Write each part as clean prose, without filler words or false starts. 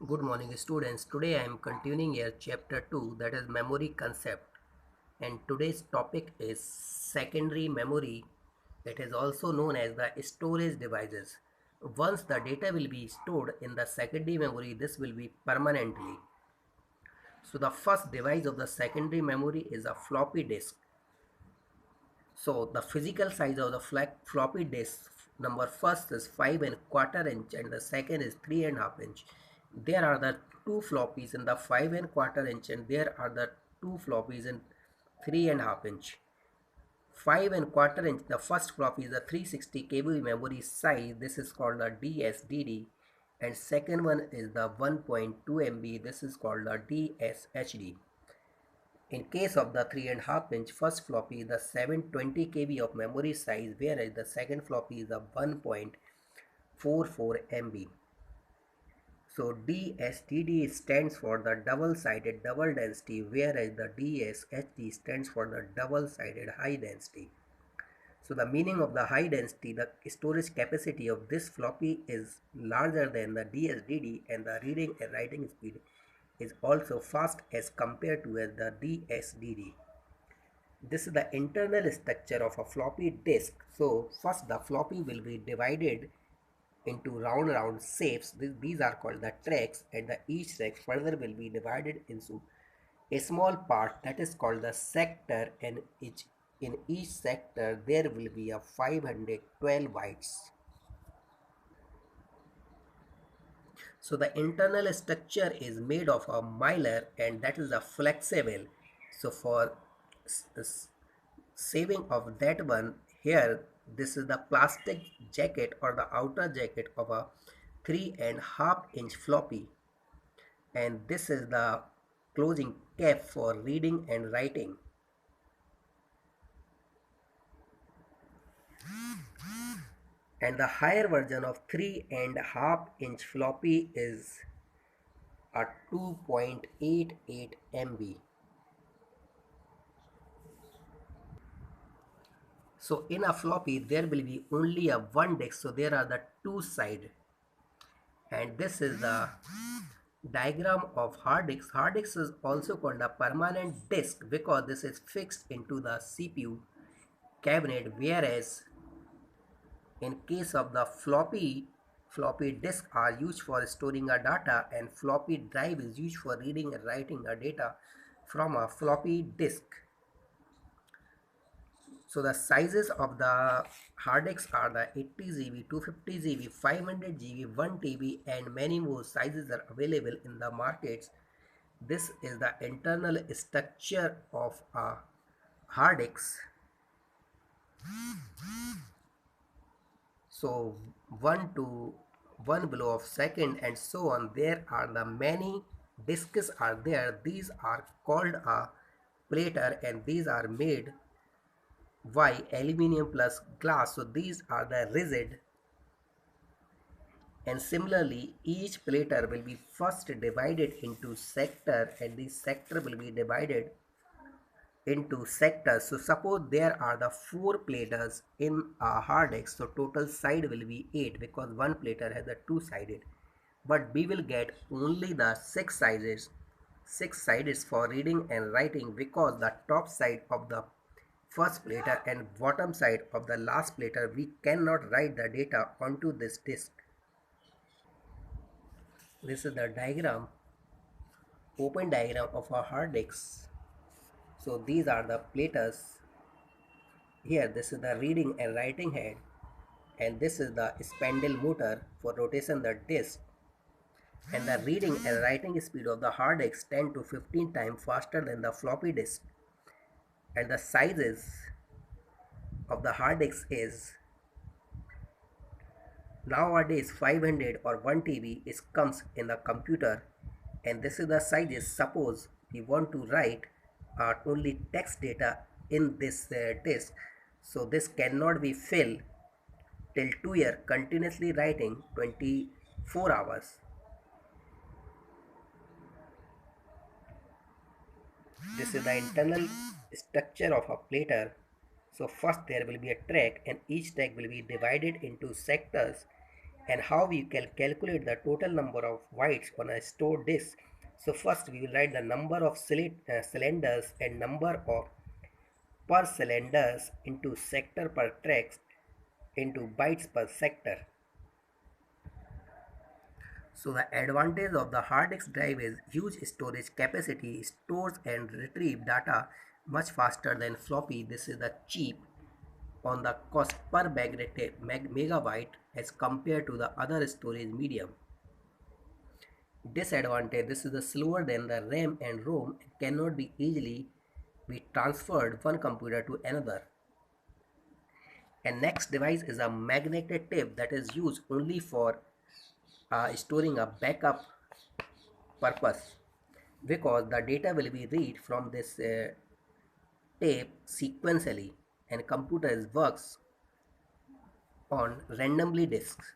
Good morning students. Today I am continuing here chapter 2, that is memory concept, and today's topic is secondary memory. It is also known as the storage devices. Once the data will be stored in the secondary memory, this will be permanently. So the first device of the secondary memory is a floppy disk. So the physical size of the floppy disk, number first is 5 and quarter inch and the second is 3.5 inch. There are the two floppies in the 5 and quarter inch and there are the two floppies in 3.5 inch. 5 and quarter inch, the first floppy is the 360 KB memory size. This is called the DSDD, and second one is the 1.2 MB. This is called the DSHD. In case of the 3.5 inch first floppy, the 720 KB of memory size, whereas the second floppy is a 1.44 MB. So DSDD stands for the double-sided double density, whereas the DSHD stands for the double-sided high density. So the meaning of the high density, the storage capacity of this floppy is larger than the DSDD, and the reading and writing speed is also fast as compared to the DSDD. This is the internal structure of a floppy disk. So first the floppy will be divided into round shapes. These are called the tracks, and each track further will be divided into a small part that is called the sector, and in each sector there will be a 512 bytes. So the internal structure is made of a mylar, and that is a flexible. So for saving of that one, here this is the plastic jacket or the outer jacket of a 3.5 inch floppy, and this is the closing cap for reading and writing. And the higher version of 3.5 inch floppy is a 2.88 MB. So in a floppy there will be only a one disk, so there are the two side, and this is the diagram of hard disk. Hard disk is also called a permanent disk because this is fixed into the CPU cabinet, whereas in case of the floppy disk are used for storing a data, and floppy drive is used for reading and writing a data from a floppy disk. So the sizes of the hard disks are the 80 GB, 250 GB, 500 GB, 1 TB, and many more sizes are available in the markets. This is the internal structure of a hard disk. So 1 to 1 below of second and so on, there are the many disks are there. These are called a platter, and these are made by aluminium plus glass. So these are the rigid, and similarly each platter will be first divided into sector, and this sector will be divided into sectors. So suppose there are the 4 platters in a hard disk, so total side will be 8 because one platter has a two-sided, but we will get only the 6 sides for reading and writing, because the top side of the first platter and bottom side of the last platter we cannot write the data onto this disk. This is the diagram, open diagram of a hard disk. So these are the platters. Here this is the reading and writing head, and this is the spindle motor for rotation the disk, and the reading and writing speed of the hard disk 10 to 15 times faster than the floppy disk, and the sizes of the hard disk is nowadays 500 or 1 TB is comes in the computer, and this is the sizes. Suppose we want to write only text data in this disk, so this cannot be filled till 2 year continuously writing 24 hours. This is the internal structure of a platter. So first there will be a track, and each track will be divided into sectors, And how we can calculate the total number of bytes on a stored disk. So first we will write the number of cylinders and number of per cylinders into sector per tracks into bytes per sector. So the advantage of the hard disk drive is huge storage capacity, stores and retrieve data much faster than floppy. This is the cheap on the cost per megabyte as compared to the other storage medium. Disadvantage: this is the slower than the RAM and ROM and cannot be easily be transferred one computer to another. And next device is a magnetic tape that is used only for storing a backup purpose, because the data will be read from this tape sequentially and computer works on randomly disks.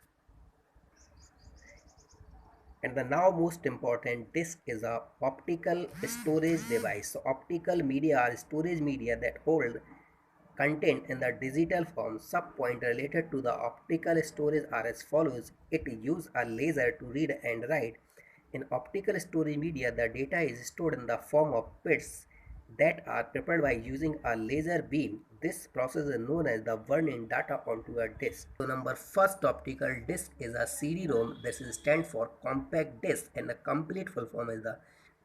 And the now most important disk is a optical storage device. So optical media are storage media that hold content in the digital form. Subpoint related to the optical storage are as follows. It uses a laser to read and write. In optical storage media, the data is stored in the form of bits that are prepared by using a laser beam. This process is known as the burning data onto a disk. So number first optical disk is a CD-ROM. This stands for compact disk, and the complete full form is the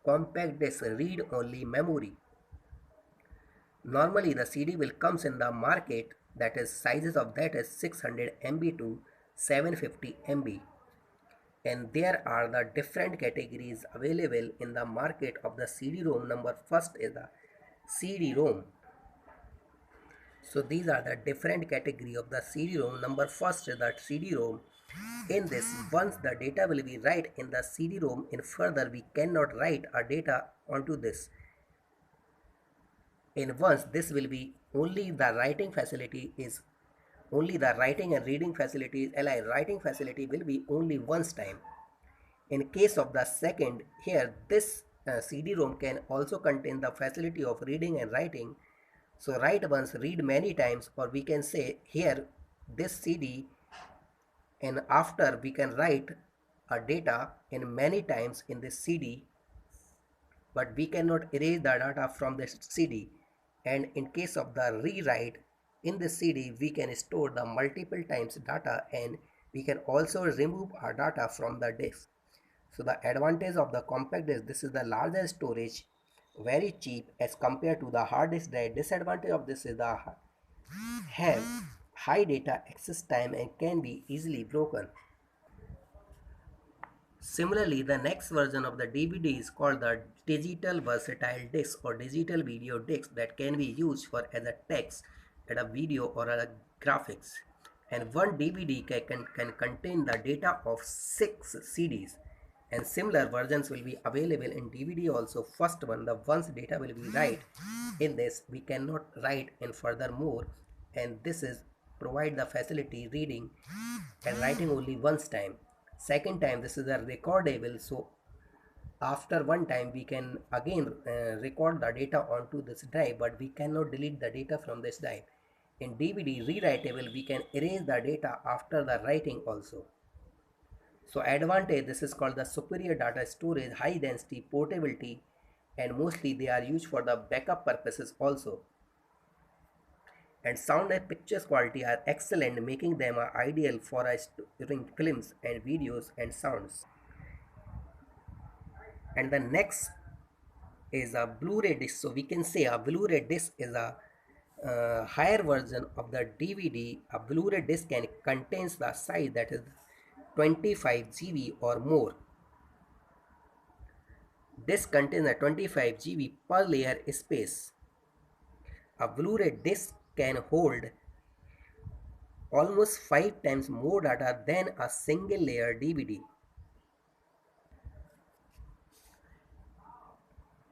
compact disk read-only memory. Normally the CD will comes in the market, that is sizes of that is 600 MB to 750 MB. And there are the different categories available in the market of the CD-ROM. Number first is the CD-ROM. So these are the different category of the CD-ROM. Number first is the CD-ROM. In this, once the data will be write in the CD-ROM, in further we cannot write our data onto this. In once this will be only the writing facility is only the writing and reading facility is alive. Writing facility will be only once time. In case of the second, here this CD-ROM can also contain the facility of reading and writing. So write once, read many times, or we can say here this CD, and after we can write a data in many times in this CD, but we cannot erase the data from this CD. And in case of the rewrite, in the CD we can store the multiple times data, and we can also remove our data from the disk. So the advantage of the compact disk, this is the larger storage, very cheap as compared to the hard disk drive. Disadvantage of this is the have high data access time and can be easily broken. Similarly, the next version of the DVD is called the digital versatile disc or digital video disc that can be used for as a text, as a video, or a graphics. And one DVD can contain the data of 6 CDs. And similar versions will be available in DVD also. First one, the once data will be write in this, we cannot write in furthermore, and this is provide the facility reading and writing only once time. Second time, this is a recordable, so after one time we can again record the data onto this drive, but we cannot delete the data from this drive. In DVD rewritable, we can erase the data after the writing also. So advantage, this is called the superior data storage, high density, portability, and mostly they are used for the backup purposes also. And sound and pictures quality are excellent, making them ideal for storing films and videos and sounds. And the next is a Blu-ray disc. So we can say a Blu-ray disc is a higher version of the DVD. A Blu-ray disc contains the size that is 25 GB or more. This contains a 25 GB per layer space. A Blu-ray disc can hold almost 5 times more data than a single layer DVD.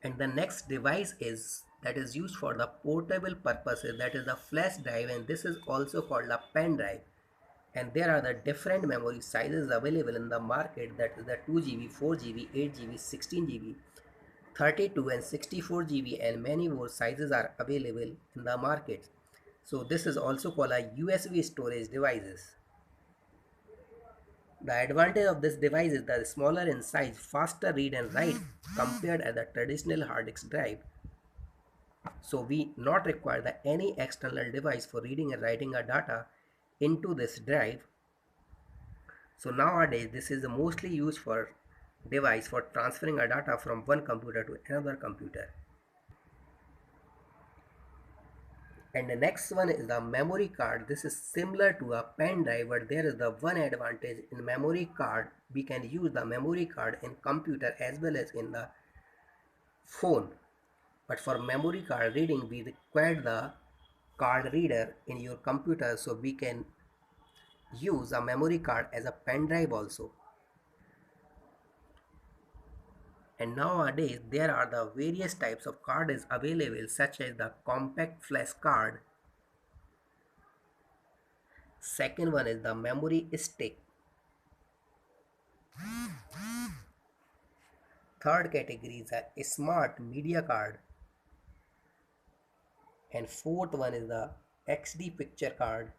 And the next device is that is used for the portable purposes, that is the flash drive, and this is also called a pen drive. And there are the different memory sizes available in the market, that is the 2 GB, 4 GB, 8 GB, 16 GB, 32 and 64 GB, and many more sizes are available in the market. So this is also called a USB storage devices. The advantage of this device is the smaller in size, faster read and write compared to the traditional hard disk drive. So we not require any external device for reading and writing our data into this drive. So nowadays this is mostly used for device for transferring our data from one computer to another computer. And the next one is the memory card. This is similar to a pen drive, but there is the one advantage in memory card. We can use the memory card in computer as well as in the phone. But for memory card reading, we require the card reader in your computer, so we can use a memory card as a pen drive also. And nowadays there are the various types of card is available, such as the compact flash card. Second one is the memory stick. Third category is a smart media card. And fourth one is the XD picture card.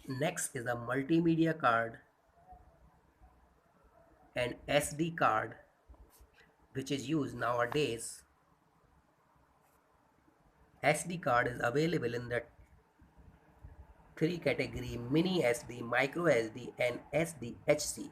Next is the multimedia card and SD card, which is used nowadays. SD card is available in the three category: mini SD, micro SD and SDHC.